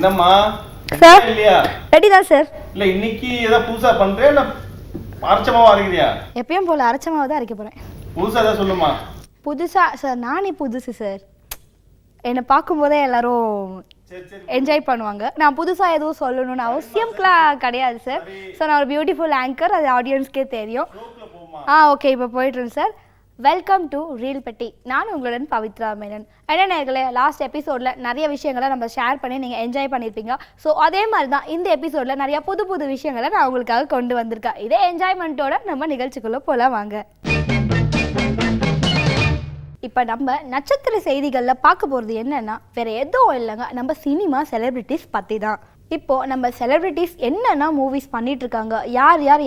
என்னம்மா சார் இல்லையா? ரெடி தான் சார். இல்ல இன்னைக்கு ஏதாவது புதுசா பண்றே இல்ல அரைச்சமாவா அரைக்கிறியா? எப்பயும் போல அரைச்சமாவை தான் அரைக்க போறேன். புதுசா ஏதாவது சொல்லுமா. புதுசா சார், நானே புதுசு சார். என்னை பார்க்கும்போதே எல்லாரும் என்ஜாய் பண்ணுவாங்க. நான் புதுசாக எதுவும் சொல்லணும்னு அவசியம்லாம் கிடையாது சார். ஸோ நான் ஒரு பியூட்டிஃபுல் ஆங்கர், அது ஆடியன்ஸ்க்கே தெரியும். ஓகே, இப்போ போயிட்டுருங்க சார். வெல்கம் டு ரீல் பெட்டி. நான் உங்களுடன் பவித்ரா மேனன். என்ன நேர்களே, லாஸ்ட் எபிசோடில் நிறைய விஷயங்களை நம்ம ஷேர் பண்ணி நீங்கள் என்ஜாய் பண்ணியிருப்பீங்க. ஸோ அதே மாதிரி தான் இந்த எபிசோடில் நிறையா புது புது விஷயங்களை நான் உங்களுக்காக கொண்டு வந்திருக்கேன். இதே என்ஜாய்மெண்ட்டோட நம்ம நிகழ்ச்சிக்குள்ளே போகலாம் வாங்க. இப்போ நம்ம நட்சத்திர செய்திகளில் பார்க்க போகிறது என்னென்னா வேறு எதுவும் இல்லைங்க, நம்ம சினிமா செலிப்ரிட்டிஸ் பற்றி தான். இப்போது நம்ம செலிப்ரிட்டிஸ் என்னென்ன மூவிஸ் பண்ணிகிட்ருக்காங்க,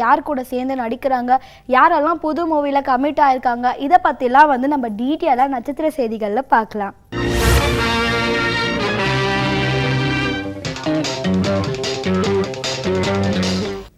யார் கூட சேர்ந்து நடிக்கிறாங்க, யாரெல்லாம் புது மூவியில் கமிட் ஆகிருக்காங்க, இதை பற்றிலாம் நம்ம டீட்டெயிலாக நட்சத்திர செய்திகளில் பார்க்கலாம்.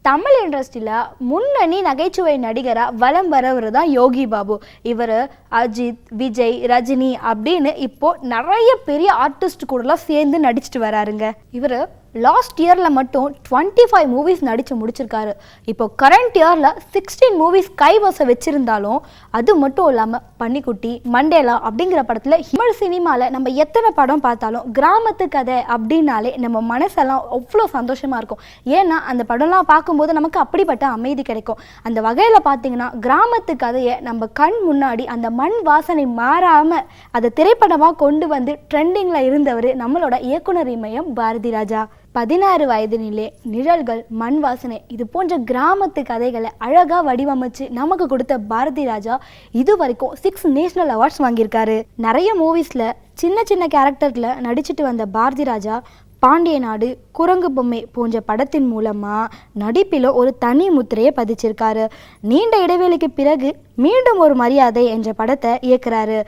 தமிழ் இண்டஸ்ட்ரியில் முன்னணி நகைச்சுவை நடிகராக வலம் வரவர் தான் யோகி பாபு. இவர் அஜித், விஜய், ரஜினி அப்படின்னு இப்போது நிறைய பெரிய ஆர்டிஸ்ட் கூடலாம் சேர்ந்து நடிச்சிட்டு வராருங்க. இவர் லாஸ்ட் இயரில் மட்டும் 25 மூவிஸ் நடித்து முடிச்சிருக்காரு. இப்போ கரண்ட் இயரில் 16 மூவிஸ் கைவசம் வச்சுருந்தாலும் அது மட்டும் இல்லாமல் பன்னிக்குட்டி, மண்டேலா அப்படிங்கிற படத்தில் தமிழ் சினிமாவில் நம்ம எத்தனை படம் பார்த்தாலும் கிராமத்து கதை அப்படின்னாலே நம்ம மனசெல்லாம் அவ்வளோ சந்தோஷமாக இருக்கும். ஏன்னா அந்த படம்லாம் பார்க்கும்போது நமக்கு அப்படிப்பட்ட அமைதி கிடைக்கும். அந்த வகையில் பார்த்தீங்கன்னா கிராமத்து கதையை நம்ம கண் முன்னாடி அந்த மண் வாசனை மாறாமல் அதை திரைப்படமாக கொண்டு வந்து ட்ரெண்டிங்கில் இருந்தவர் நம்மளோட இயக்குனர் இமயம் பாரதி ராஜா. 16 வயதினிலே நிழல்கள், மண் வாசனை, இது போன்ற கிராமத்து கதைகளை அழகாக வடிவமைச்சு நமக்கு கொடுத்த பாரதி ராஜா இது வரைக்கும் 6 நேஷனல் அவார்ட்ஸ் வாங்கியிருக்காரு. நிறைய மூவிஸில் சின்ன சின்ன கேரக்டரில் நடிச்சுட்டு வந்த பாரதி ராஜா பாண்டிய நாடு, குரங்கு பொம்மை போன்ற படத்தின் மூலமாக நடிப்பில் ஒரு தனி முத்திரையை பதிச்சிருக்காரு. நீண்ட இடைவெளிக்கு பிறகு மீண்டும் ஒரு மரியாதை என்ற படத்தை இயக்குறாரு.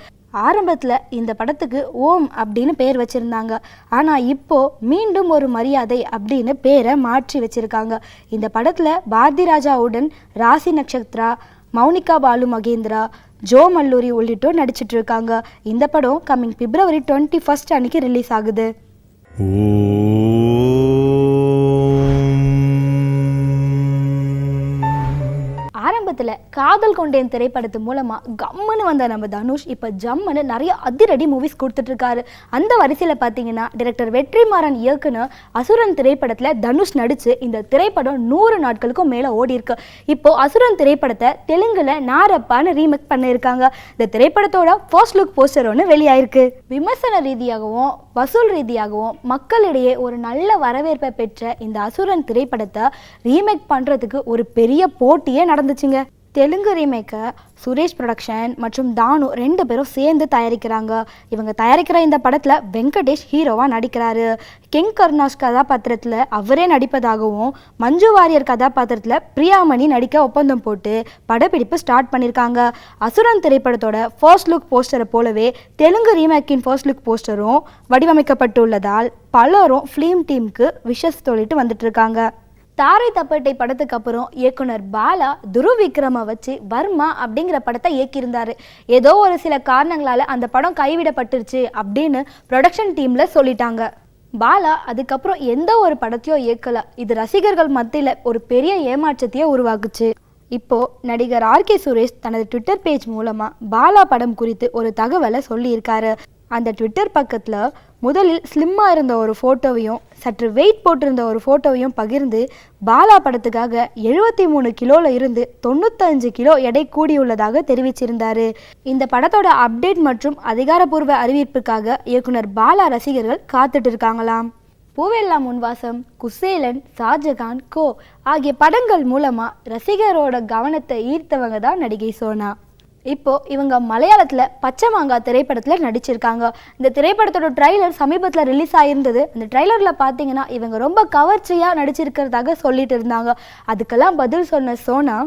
ஆரம்பத்தில் இந்த படத்துக்கு ஓம் அப்படின்னு பேர் வச்சுருந்தாங்க. ஆனால் இப்போது மீண்டும் ஒரு மரியாதை அப்படின்னு பேரை மாற்றி வச்சுருக்காங்க. இந்த படத்தில் பாரதி ராஜாவுடன் ராசி நட்சத்திரா, மௌனிகா பாலு மகேந்திரா, ஜோ மல்லூரி உள்ளிட்டோர் நடிச்சிட்டு இருக்காங்க. இந்த படம் கம்மிங் February 21 அன்னைக்கு ரிலீஸ் ஆகுது. ஆரம்பத்தில் காதல் கொண்டேன் திரைப்படத்து மூலமாக கம்முன்னு வந்த நம்ம தனுஷ் இப்போ ஜம்முன்னு நிறைய அதிரடி மூவிஸ் கொடுத்துட்ருக்காரு. அந்த வரிசையில் பார்த்தீங்கன்னா டைரக்டர் வெற்றிமாறன் இயக்குனர் அசுரன் திரைப்படத்தில் தனுஷ் நடித்து இந்த திரைப்படம் 100 நாட்களுக்கும் மேலே ஓடி இருக்கு. இப்போ அசுரன் திரைப்படத்தை தெலுங்குல நாரப்பான்னு ரீமேக் பண்ணியிருக்காங்க. இந்த திரைப்படத்தோட ஃபர்ஸ்ட் லுக் போஸ்டர் ஒன்று வெளியாயிருக்கு. விமர்சன ரீதியாகவும் வசூல் ரீதியாகவும் மக்களிடையே ஒரு நல்ல வரவேற்பை பெற்ற இந்த அசுரன் திரைப்படத்தை ரீமேக் பண்ணுறதுக்கு ஒரு பெரிய போட்டியே நடந்துச்சுங்க. தெலுங்கு ரீமேக்கை சுரேஷ் ப்ரொடக்ஷன் மற்றும் தானு 2 பேரும் சேர்ந்து தயாரிக்கிறாங்க. இவங்க தயாரிக்கிற இந்த படத்தில் வெங்கடேஷ் ஹீரோவாக நடிக்கிறாரு. கிங் கருணாஸ் கதாபாத்திரத்தில் அவரே நடிப்பதாகவும் மஞ்சு வாரியர் கதாபாத்திரத்தில் பிரியாமணி நடிக்க ஒப்பந்தம் போட்டு படப்பிடிப்பு ஸ்டார்ட் பண்ணியிருக்காங்க. அசுரன் திரைப்படத்தோட ஃபர்ஸ்ட் லுக் போஸ்டரை போலவே தெலுங்கு ரீமேக்கின் ஃபர்ஸ்ட் லுக் போஸ்டரும் வடிவமைக்கப்பட்டுள்ளதால் பலரும் ஃபிலிம் டீமுக்கு விஷஸ் சொல்லிட்டு வந்துட்டு இருக்காங்க. தாரை தப்பட்டை படத்துக்கு அப்புறம் இயக்குனர் பாலா துருவ் விக்ரமை வச்சு வர்மா அப்படிங்கிற படத்தை இயக்கியிருந்தாரு. ஏதோ ஒரு சில காரணங்களால் அந்த படம் கைவிடப்பட்டுருச்சு அப்படின்னு ப்ரொடக்ஷன் டீமில் சொல்லிட்டாங்க. பாலா அதுக்கப்புறம் எந்த ஒரு படத்தையும் இயக்கலை. இது ரசிகர்கள் மத்தியில் ஒரு பெரிய ஏமாற்றத்தையே உருவாக்குச்சு. இப்போது நடிகர் RK சுரேஷ் தனது ட்விட்டர் பேஜ் மூலமாக பாலா படம் குறித்து ஒரு தகவலை சொல்லியிருக்காரு. அந்த ட்விட்டர் பக்கத்தில் முதலில் ஸ்லிம்மாக இருந்த ஒரு ஃபோட்டோவையும் சற்று வெயிட் போட்டிருந்த ஒரு ஃபோட்டோவையும் பகிர்ந்து பாலா படத்துக்காக 73 கிலோவில் இருந்து 95 கிலோ எடை கூடியுள்ளதாக தெரிவிச்சிருந்தார். இந்த படத்தோட அப்டேட் மற்றும் அதிகாரப்பூர்வ அறிவிப்புக்காக இயக்குனர் பாலா ரசிகர்கள் காத்துட்டு இருக்காங்களாம். பூவெல்லாம் முன்வாசம், குசேலன், ஷாஜகான், கோ ஆகிய படங்கள் மூலமாக ரசிகரோட கவனத்தை ஈர்த்தவங்க தான் நடிகை சோனா. இப்போது இவங்க மலையாளத்தில் பச்சை மாங்காய் திரைப்படத்தில் நடிச்சிருக்காங்க. இந்த திரைப்படத்தோட ட்ரைலர் சமீபத்தில் ரிலீஸ் ஆகிருந்தது. அந்த ட்ரைலரில் பார்த்தீங்கன்னா இவங்க ரொம்ப கவர்ச்சியாக நடிச்சிருக்கிறதாக சொல்லிட்டு இருந்தாங்க. அதுக்கெல்லாம் பதில் சொன்ன சோனா,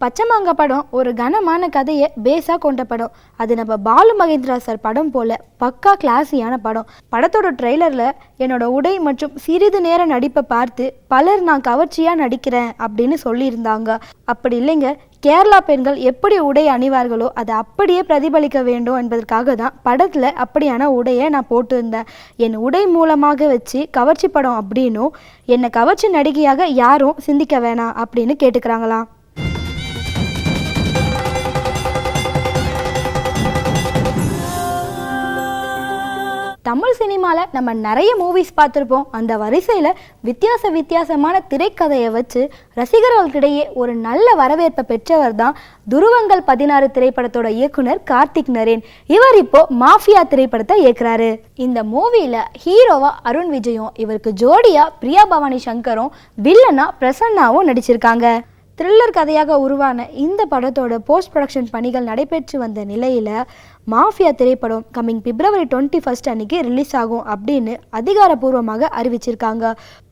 பச்சைமாங்க படம் ஒரு கனமான கதையை பேஸாக கொண்ட படம். அது நம்ம பாலு மகேந்திரா சார் படம் போல் பக்கா கிளாஸியான படம். படத்தோட ட்ரெய்லரில் என்னோட உடை மற்றும் சிறிது நேர நடிப்பை பார்த்து பலர் நான் கவர்ச்சியாக நடிக்கிறேன் அப்படின்னு சொல்லியிருந்தாங்க. அப்படி இல்லைங்க, கேரளா பெண்கள் எப்படி உடை அணிவார்களோ அதை அப்படியே பிரதிபலிக்க வேண்டும் என்பதற்காக தான் படத்தில் அப்படியான உடையை நான் போட்டிருந்தேன். என் உடை மூலமாக வச்சு கவர்ச்சி படம் அப்படின்னும் என்னை கவர்ச்சி நடிகையாக யாரும் சிந்திக்க வேணாம் அப்படின்னு கேட்டுக்கிறாங்களாம். தமிழ் சினிமாவில் நம்ம நிறைய மூவிஸ் பார்த்துருப்போம். அந்த வரிசையில் வித்தியாசமான திரைக்கதையை வச்சு ரசிகர்களுக்கிடையே ஒரு நல்ல வரவேற்பை பெற்றவர் தான் துருவங்கள் 16 திரைப்படத்தோட இயக்குனர் கார்த்திக் நரேன். இவர் இப்போ மாஃபியா திரைப்படத்தை இயக்குறாரு. இந்த மூவியில் ஹீரோவா அருண் விஜயும், இவருக்கு ஜோடியா பிரியா பவானி சங்கரும், வில்லனா பிரசன்னாவும் நடிச்சிருக்காங்க. த்ரில்லர் கதையாக உருவான இந்த படத்தோட போஸ்ட் ப்ரொடக்ஷன் பணிகள் நடைபெற்று வந்த நிலையில் மாஃபியா திரைப்படம் கம்மிங் February 21 அன்னைக்கு ரிலீஸ் ஆகும் அப்படின்னு அதிகாரப்பூர்வமாக அறிவிச்சிருக்காங்க.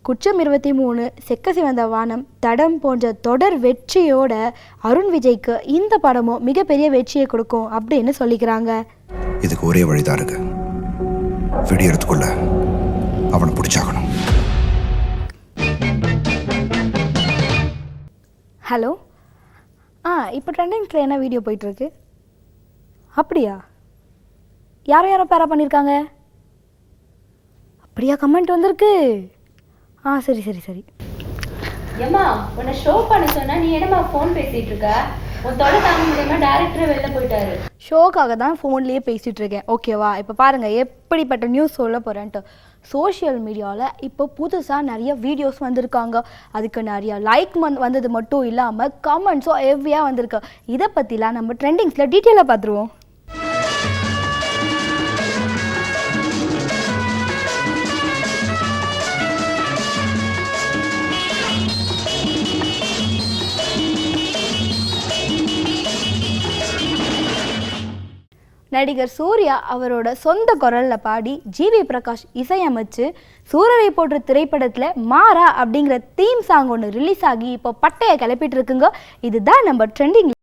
குற்றம் 23, செக்க சிவந்த வானம், தடம் போன்ற தொடர் வெற்றியோட அருண் விஜய்க்கு இந்த படமும் மிகப்பெரிய வெற்றியை கொடுக்கும் அப்படின்னு சொல்லிக்கிறாங்க. இதுக்கு ஒரே வழிதான் இருக்கு, வெடியறதுக்குள்ள அவனை பிடிச்சாகணும். ஹலோ, இப்போ ட்ரெண்டிங்ஸில் என்ன வீடியோ போயிட்டுருக்கு? அப்படியா? யாரோ பேரா பண்ணியிருக்காங்க? அப்படியா கமெண்ட் வந்திருக்கு? சரி. ஏம்மா, உன்னை ஷோ பண்ண சொன்னா நீ என்னம்மா ஃபோன் பேசிட்டு இருக்க? உன் தொலை தாங்க முடியாம டைரக்டர் வெளில போயிட்டாரு. ஷோக்காக தான் ஃபோன்லேயே பேசிகிட்டு இருக்கேன், ஓகேவா? இப்போ பாருங்கள் எப்படிப்பட்ட நியூஸ் சொல்ல போகிறேன்ட்டு. சோஷியல் மீடியாவில் இப்போ புதுசாக நிறைய வீடியோஸ் வந்திருக்காங்க. அதுக்கு நிறைய லைக் வந்தது மட்டும் இல்லாமல் கமெண்ட்ஸும் ஹெவியாக வந்திருக்கு. இதை பற்றிலாம் நம்ம ட்ரெண்டிங்ஸில் டீட்டெயிலாக பார்த்துருவோம். நடிகர் சூர்யா அவரோட சொந்த குரலில் பாடி ஜிவி பிரகாஷ் இசையமைச்சு சூரரை போற்று திரைப்படத்தில் மாறா அப்படிங்கிற தீம் சாங் ஒன்று ரிலீஸ் ஆகி இப்போ பட்டையை கிளப்பிட்டு இருக்குங்க. இதுதான் நம்ம ட்ரெண்டிங்.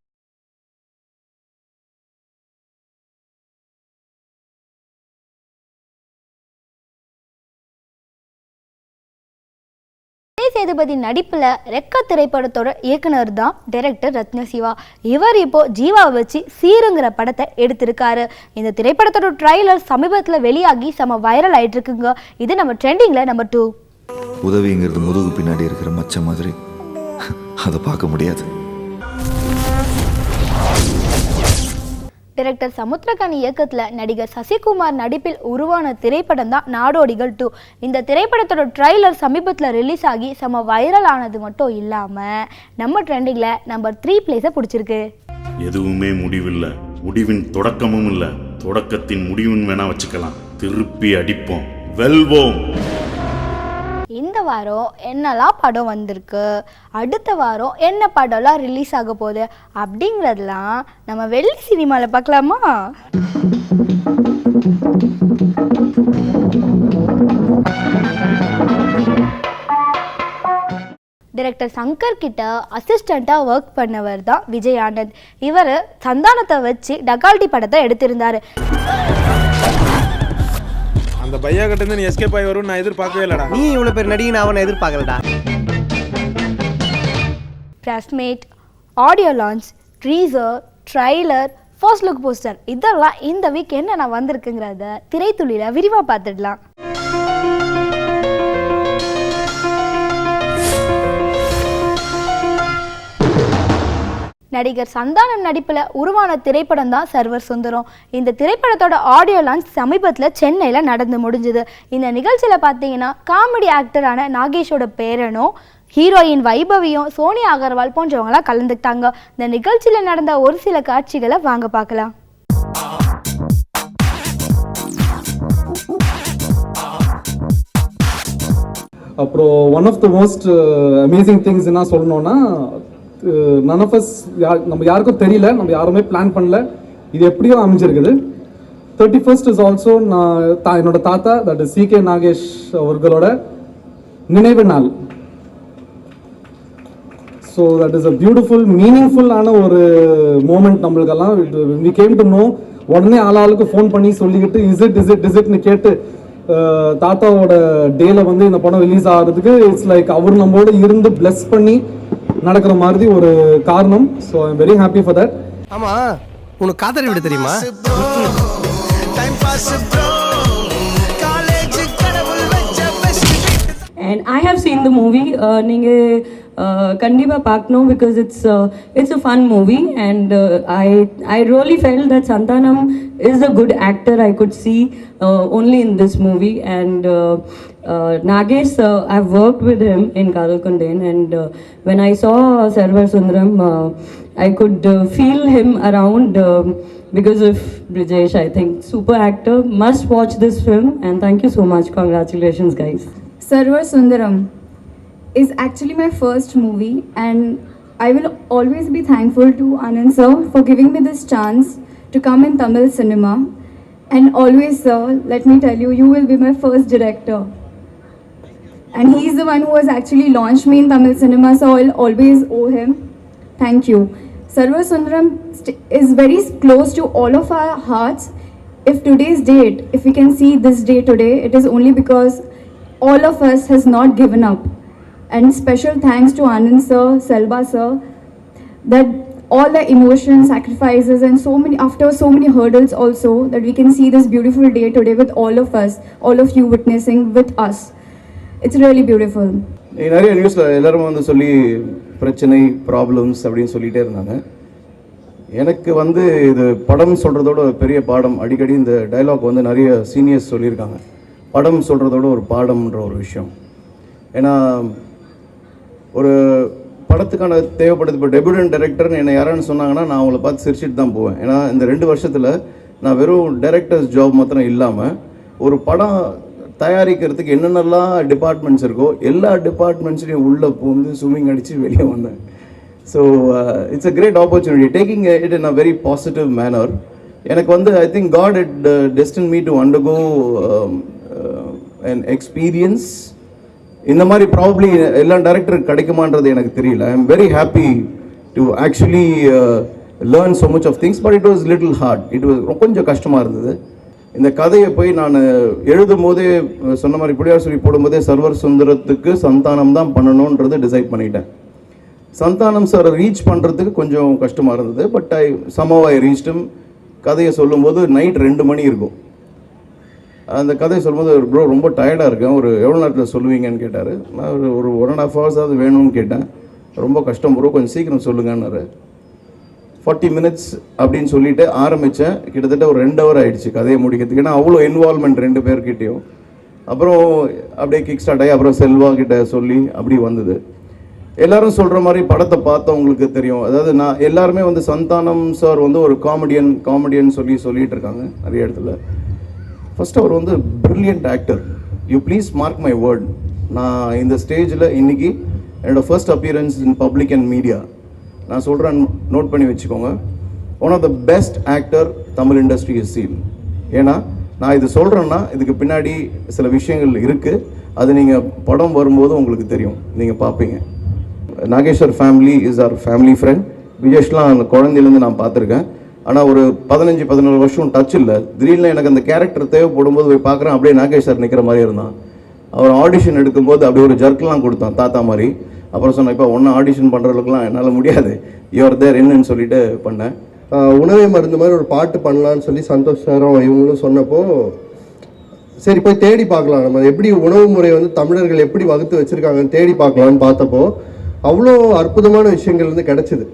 சேதுபதி நடிப்புல ரெக்க திரைப்படத்தோட இயக்குனர் தான் டைரக்டர் ரத்னசிவா. இவர் இப்போ ஜீவாவை வச்சு சீருங்கிற படத்தை எடுத்திருக்காரு. இந்த திரைப்படத்தோட ட்ரைலர் சமீபத்தில் வெளியாகி செம வைரல் ஆயிட்டு இருக்குங்க. இது நம்ம ட்ரெண்டிங்ல நம்பர் 2. உதவிங்கிறது முதுகு பின்னாடி இருக்கிற மச்ச மாதிரி, அதை பார்க்க முடியாது. டைரக்டர் சமுத்திரகாணி இயக்கத்தில் நடிகர் சசிகுமார் நடிப்பில் உருவான திரைப்படம் தான் நாடோடிகள் 2. இந்த திரைப்படத்தோட ட்ரைலர் சமீபத்தில் ரிலீஸ் ஆகி செம வைரல் ஆனது மட்டும் இல்லாமல் நம்ம ட்ரெண்டிங்கில் நம்பர் 3 பிளேஸை பிடிச்சிருக்கு. எதுவுமே முடிவில்லை, முடிவின் தொடக்கமும் இல்லை, தொடக்கத்தின் முடிவும் வேணா வச்சுக்கலாம். திருப்பி அடிப்போம், வெல்வோம். இந்த வாரம் என்னெல்லாம் படம் வந்திருக்கு, அடுத்த வாரம் என்ன படம்லாம் ரிலீஸ் ஆக போகுது அப்படிங்கிறதுலாம் நம்ம வெள்ளி சினிமாவில் பார்க்கலாமா? டைரக்டர் சங்கர் கிட்ட அசிஸ்டண்ட்டாக ஒர்க் பண்ணவர் தான் விஜய் ஆனந்த். இவர் சந்தானத்தை வச்சு டகால்டி படத்தை எடுத்திருந்தார். அந்த பையா கிட்ட இருந்து நீ எஸ்கேப் ஆகி வரும்னு நான் எதிர்பார்க்கவே இல்லடா. நீ இவ்வளவு பேர் நடிகை நான் அவனை எதிர்பார்க்கலடா. Press meet, audio launch, teaser, trailer, first look poster இதெல்லாம் இந்த வீக் என்னென்ன வந்திருக்குங்கிறத திரைத்துளியில் விரிவாக பார்த்துடலாம். நடிகர் சந்தானம் நடிப்பில் உருவான திரைப்படம் தான் சர்வர் சுந்தரம். இந்த திரைப்படத்தோட ஆடியோ லான்ச் சமீபத்தில் சென்னையில் நடந்து முடிஞ்சுது. இந்த நிகழ்ச்சியில் பார்த்தீங்கன்னா காமெடி ஆக்டரான நாகேஷோட பேரனும் ஹீரோயின் வைபவியும் சோனியா அகர்வால் போன்றவங்களாம் கலந்துக்கிட்டாங்க. இந்த நிகழ்ச்சியில் நடந்த ஒரு சில காட்சிகளை வாங்க பார்க்கலாம். அப்புறம் one of the most amazing things என்ன சொல்லணும்னா, none of us நம்ம யாருக்கும் தெரியல, நம்ம யாருமே பிளான் பண்ணல, இது எப்படியோ அமைஞ்சிருக்குது. 31st இஸ் ஆல்சோ என்னோட தாத்தா தட் இஸ் CK நாகேஷ் அவர்களோட நினைவு நாள். So that is a beautiful மீனிங்ஃபுல்லான ஒரு மூமெண்ட் நம்மளுக்கெல்லாம். வி கேம் டு நோ, உடனே ஆளாளுக்கு ஃபோன் பண்ணி சொல்லிக்கிட்டு இஸ்இட்னு கேட்டு தாத்தாவோட டேல வந்து இந்த படம் ரிலீஸ் ஆகிறதுக்கு இட்ஸ் லைக் அவர் நம்மளோட இருந்து பிளஸ் பண்ணி நடக்கிற மாதிரி ஒரு காரணம். So I am very happy for that. ஆமா, உனக்கு காதல் விட தெரியுமா? And I have seen the movie. Kandipa Pakno, because it's a fun movie, and I really felt that Santanam is a good actor. I could see only in this movie, and Nagesh, I've worked with him in Kadal Kondain, and when I saw Sarvar Sundaram, I could feel him around because of Brijesh. I think super actor. Must watch this film, and thank you so much. Congratulations, guys. Sarvar Sundaram is actually my first movie, and I will always be thankful to Anand sir for giving me this chance to come in Tamil cinema. And always, sir, let me tell you, you will be my first director. And he's the one who has actually launched me in Tamil cinema, so I'll always owe him. Thank you. Sarvar Sundaram is very close to all of our hearts. If today's date, if we can see this day today, it is only because all of us has not given up. And special thanks to Anand sir, Selva sir, that all the emotions, sacrifices, and after so many hurdles also, that we can see this beautiful day today with all of us, all of you witnessing with us. It's really beautiful. நிறைய நியூஸில் எல்லாரும் வந்து சொல்லி பிரச்சனை problems அப்படின்னு சொல்லிகிட்டே இருந்தாங்க. எனக்கு வந்து இது படம் சொல்கிறதோட பெரிய பாடம். அடிக்கடி இந்த டைலாக் வந்து நிறைய சீனியர்ஸ் சொல்லியிருக்காங்க, படம் சொல்கிறதோட ஒரு பாடம்ன்ற ஒரு விஷயம். ஏன்னா ஒரு படத்துக்கான தேவைப்படுது. இப்போ டெபியூட்டன்ட் டைரக்டர்னு என்னை யாரான்னு சொன்னாங்கன்னா நான் அவங்கள பார்த்து சிரிச்சிட்டு தான் போவேன். ஏன்னா இந்த 2 வருஷத்தில் நான் வெறும் டைரக்டர்ஸ் ஜாப் மாத்திரம் இல்லாமல் ஒரு படம் தயாரிக்கிறதுக்கு என்னென்னலாம் டிபார்ட்மெண்ட்ஸ் இருக்கோ எல்லா டிபார்ட்மெண்ட்ஸ்லையும் உள்ளே பூந்து ஸ்விம்மிங் அடித்து வெளியே வந்தேன். So it's a great opportunity, taking it in a very positive manner. எனக்கு வந்து I think God it destined me to undergo an experience. இந்த மாதிரி ப்ராபப்ளி எல்லா டைரக்டருக்கு கிடைக்குமான்றது எனக்கு தெரியல. I am very happy to actually learn so much of things, but it was little hard. It was கொஞ்சம் கஷ்டமாக இருந்தது. இந்த கதையை போய் நான் எழுதும் போதே சொன்ன மாதிரி பிடியார் சொல்லி போடும்போதே சர்வர் சுந்தரத்துக்கு சந்தானம் தான் பண்ணணுன்றது டிசைட் பண்ணிட்டேன். சந்தானம் சார் ரீச் பண்ணுறதுக்கு கொஞ்சம் கஷ்டமாக இருந்தது, but somehow I reached him. கதையை சொல்லும்போது நைட் 2 மணி இருக்கும். அந்த கதையை சொல்லும்போது ப்ரோ ரொம்ப டயர்டாக இருக்கேன், ஒரு எவ்வளோ நேரத்தில் சொல்லுவீங்கன்னு கேட்டார். நான் ஒரு 1.5 hours ஆகுது வேணும்னு கேட்டேன். ரொம்ப கஷ்டம் ப்ரோ, கொஞ்சம் சீக்கிரம் சொல்லுங்கன்னாரு. 40 minutes அப்படின்னு சொல்லிட்டு ஆரம்பித்தேன். கிட்டத்தட்ட ஒரு 2 hour ஆகிடுச்சு கதையை முடிக்கிறதுக்கு. ஏன்னா அவ்வளோ இன்வால்மெண்ட் 2 பேர்கிட்டையும். அப்புறம் அப்படியே கிக் ஸ்டார்ட் ஆகி அப்புறம் செல்வா கிட்ட சொல்லி அப்படி வந்தது. எல்லாரும் சொல்கிற மாதிரி படத்தை பார்த்தவங்களுக்கு தெரியும். அதாவது நான் எல்லாருமே வந்து சந்தானம் சார் வந்து ஒரு காமெடியன் சொல்லிட்டு இருக்காங்க நிறைய இடத்துல. ஃபர்ஸ்ட் அவர் வந்து brilliant actor. You please mark my word, நான் இந்த ஸ்டேஜில் இன்றைக்கி என்னோடய first appearance in public and media. நான் சொல்கிறேன், நோட் பண்ணி வச்சுக்கோங்க. One of the best actor Tamil industry is சீன். ஏன்னா நான் இது சொல்கிறேன்னா இதுக்கு பின்னாடி சில விஷயங்கள் இருக்குது. அது நீங்கள் படம் வரும்போது உங்களுக்கு தெரியும், நீங்கள் பார்ப்பீங்க. நாகேஸ்வர் ஃபேமிலி இஸ் அவர் ஃபேமிலி ஃப்ரெண்ட். விஜேஷ்லாம் அந்த குழந்தையிலேருந்து நான் பார்த்துருக்கேன். ஆனால் ஒரு 15-17 வருஷம் டச் இல்லை. திடீர்னு எனக்கு அந்த கேரக்டர் தேவைப்படும் போது போய் பார்க்குறேன், அப்படியே நாகேஸ்வர் நிற்கிற மாதிரி இருந்தான். அவர் ஆடிஷன் எடுக்கும்போது அப்படியே ஒரு ஜர்க்கெலாம் கொடுத்தான் தாத்தா மாதிரி. அப்புறம் சொன்னேன், இப்போ ஒன்றும் ஆடிஷன் பண்ணுறதுக்குலாம் என்னால் முடியாது, யுவர் தேர் என்னன்னு சொல்லிட்டு பண்ணேன். உணவே மருந்து மாதிரி ஒரு பாட்டு பண்ணலான்னு சொல்லி சந்தோஷ் சாரும் இவங்களும் சொன்னப்போ சரி போய் தேடி பார்க்கலாம், நம்ம எப்படி உணவு முறை வந்து தமிழர்கள் எப்படி வகுத்து வச்சுருக்காங்கன்னு தேடி பார்க்கலான்னு பார்த்தப்போ அவ்வளோ அற்புதமான விஷயங்கள் வந்து கிடச்சிது.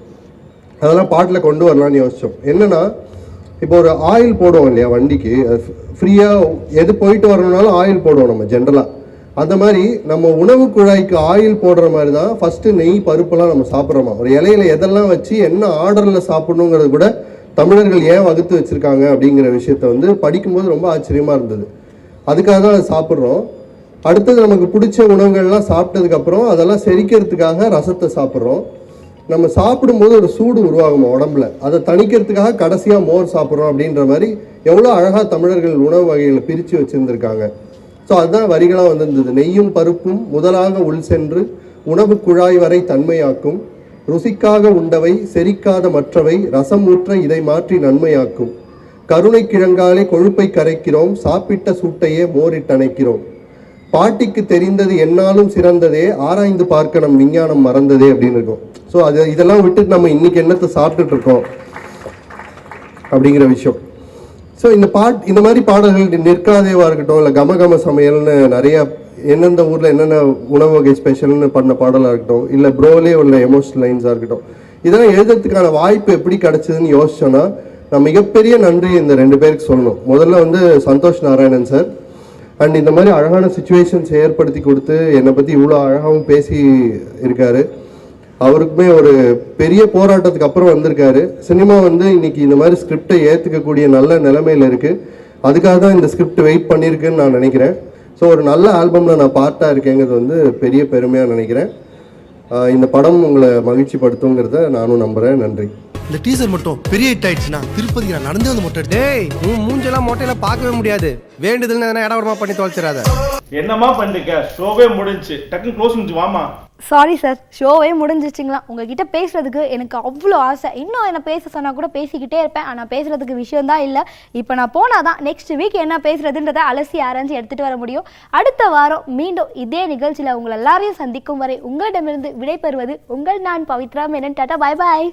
அதெல்லாம் பாட்டில் கொண்டு வரலான்னு யோசித்தோம். என்னென்னா இப்போ ஒரு ஆயில் போடுவோம் இல்லையா வண்டிக்கு, ஃப்ரீயாக எது போயிட்டு வரணுன்னாலும் ஆயில் போடுவோம் நம்ம ஜென்ரலாக. அந்த மாதிரி நம்ம உணவு குழாய்க்கு ஆயில் போடுற மாதிரி தான் ஃபஸ்ட்டு நெய் பருப்பெல்லாம் நம்ம சாப்பிட்றோமா. ஒரு இலையில எதெல்லாம் வச்சு என்ன ஆர்டரில் சாப்பிட்ணுங்கிறது கூட தமிழர்கள் ஏன் வகுத்து வச்சுருக்காங்க அப்படிங்கிற விஷயத்த வந்து படிக்கும்போது ரொம்ப ஆச்சரியமாக இருந்தது. அதுக்காக தான் அதை சாப்பிட்றோம். அடுத்தது நமக்கு பிடிச்ச உணவுகள்லாம் சாப்பிட்டதுக்கப்புறம் அதெல்லாம் செரிக்கிறதுக்காக ரசத்தை சாப்பிட்றோம். நம்ம சாப்பிடும்போது ஒரு சூடு உருவாகுமா உடம்புல, அதை தணிக்கிறதுக்காக கடைசியாக மோர் சாப்பிட்றோம். அப்படின்ற மாதிரி எவ்வளோ அழகாக தமிழர்கள் உணவு வகைகளை பிரித்து வச்சுருந்துருக்காங்க. ஸோ அதுதான் வரிகளாக வந்திருந்தது. நெய்யும் பருப்பும் முதலாக உள் சென்று உணவு குழாய் வரை தன்மையாக்கும், ருசிக்காக உண்டவை செரிக்காத மற்றவை ரசம் ஊற்ற இதை மாற்றி நன்மையாக்கும். கருணை கிழங்காலே கொழுப்பை கரைக்கிறோம், சாப்பிட்ட சூட்டையே மோரிட்டணைக்கிறோம். பாட்டிக்கு தெரிந்தது என்னாலும் சிறந்ததே, ஆராய்ந்து பார்க்க நம் விஞ்ஞானம் மறந்ததே அப்படின்னு இருக்கும். ஸோ இதெல்லாம் விட்டுட்டு நம்ம இன்னைக்கு என்னத்தை சாப்பிட்டுட்டு இருக்கோம் அப்படிங்கிற விஷயம். ஸோ இந்த மாதிரி பாடல்கள் நிற்காதேவா இருக்கட்டும், இல்லை கமகம சமையல்னு நிறைய எந்தெந்த ஊரில் என்னென்ன உணவு வகை ஸ்பெஷல்னு பண்ண பாடலாக இருக்கட்டும், இல்லை ப்ரோலே உள்ள எமோஷனல் லைன்ஸாக இருக்கட்டும், இதெல்லாம் எழுதுறதுக்கான வாய்ப்பு எப்படி கிடைச்சதுன்னு யோசிச்சோன்னா நான் மிகப்பெரிய நன்றி இந்த 2 பேருக்கு சொல்லணும். முதல்ல வந்து சந்தோஷ் நாராயணன் சார், அண்ட் இந்த மாதிரி அழகான சுச்சுவேஷன்ஸ் ஏற்படுத்தி கொடுத்து என்னை பற்றி இவ்வளோ அழகாகவும் பேசி இருக்காரு. அவருக்குமே ஒரு பெரிய போராட்டத்துக்கு அப்புறம் வந்திருக்காரு. சினிமா வந்து இன்னைக்கு இந்த மாதிரி ஸ்கிரிப்டை ஏற்றுக்கக்கூடிய நல்ல நிலைமையில் இருக்குது. அதுக்காக தான் இந்த ஸ்கிரிப்ட் வெயிட் பண்ணியிருக்குன்னு நான் நினைக்கிறேன். ஸோ ஒரு நல்ல ஆல்பமில் நான் பார்ட்டாக இருக்கேங்கிறது வந்து பெரிய பெருமையாக நினைக்கிறேன். இந்த படம் உங்களை மகிழ்ச்சி படுத்துங்கிறத நானும் நம்புகிறேன். நன்றி. இந்த டீசர் மட்டும் பெரிய ஹிட் ஆயிடுச்சுன்னா திருப்பதிக்கு நான் நடந்தே வந்து மொட்டை டேய் உன் மூஞ்செல்லாம் மொட்டையில பார்க்கவே முடியாது. வேண்டுதல்னு எதனா இடவரமா பண்ணி தொலைச்சிடாத. என்னமா பண்ணிருக்க? ஷோவே முடிஞ்சு டக்குன்னு க்ளோஸ் முடிஞ்சு வாமா. சாரி சார், ஷோவே முடிஞ்சிச்சிங்களா. உங்ககிட்ட பேசுறதுக்கு எனக்கு அவ்வளோ ஆசை. இன்னும் என்ன பேச சொன்னால் கூட பேசிக்கிட்டே இருப்பேன். ஆனால் பேசுறதுக்கு விஷயம் தான் இல்லை. இப்போ நான் போனால் தான் நெக்ஸ்ட் வீக் என்ன பேசுறதுன்றதை அலசி ஆராய்ச்சி எடுத்துகிட்டு வர முடியும். அடுத்த வாரம் மீண்டும் இதே நிகழ்ச்சியில் உங்களை எல்லாரையும் சந்திக்கும் வரை உங்களிடமிருந்து விடைபெறுவது உங்கள் நான் பவித்ரா மேனன். டாடா, பாய் பாய்.